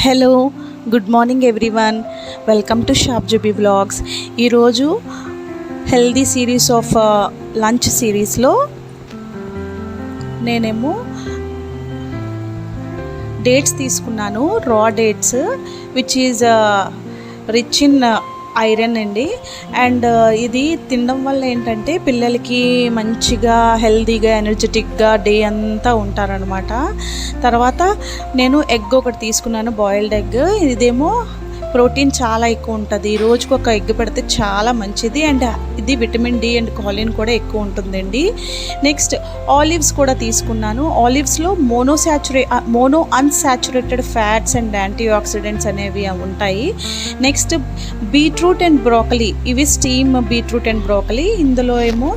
Hello, good morning everyone. Welcome to shop Jubi vlogs. ఈరోజు healthy series of lunch సిరీస్లో నేనేమో dates తీసుకున్నాను. Raw dates which is rich in iron అండి. And ఇది తినడం వల్ల ఏంటంటే పిల్లలకి మంచిగా హెల్తీగా ఎనర్జెటిక్గా డే అంతా ఉంటారనమాట. తర్వాత నేను ఎగ్ ఒకటి తీసుకున్నాను, బాయిల్డ్ ఎగ్. ఇదేమో ప్రోటీన్ చాలా ఎక్కువ ఉంటుంది. రోజుకు ఒక ఎగ్ పెడితే చాలా మంచిది. అండ్ ఇది విటమిన్ డి అండ్ కాలిన్ కూడా ఎక్కువ ఉంటుందండి. నెక్స్ట్ ఆలివ్స్ కూడా తీసుకున్నాను. ఆలివ్స్లో mono unsaturated fats and antioxidants అనేవి ఉంటాయి. నెక్స్ట్ బీట్రూట్ అండ్ బ్రోకలీ, ఇవి స్టీమ్ బీట్రూట్ అండ్ బ్రోకలీ. ఇందులో ఏమో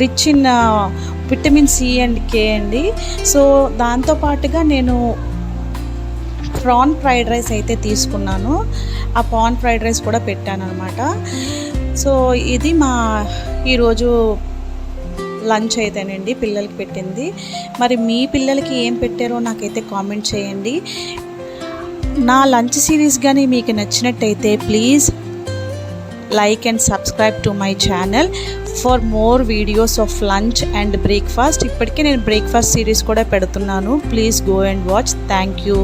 rich in vitamin C and K అండి. సో దాంతోపాటుగా నేను ప్రాన్ ఫ్రైడ్ రైస్ అయితే తీసుకున్నాను. ఆ ప్రాన్ ఫ్రైడ్ రైస్ కూడా పెట్టాను అనమాట. సో ఇది మా ఈరోజు లంచ్ అయితేనండి పిల్లలకి పెట్టింది. మరి మీ పిల్లలకి ఏం పెట్టారో నాకైతే కామెంట్ చేయండి. నా లంచ్ సిరీస్ కానీ మీకు నచ్చినట్టయితే please like and subscribe to my channel for more videos of lunch and breakfast. ఇప్పటికే నేను బ్రేక్ఫాస్ట్ సిరీస్ కూడా పెడుతున్నాను. Please go and watch. Thank you.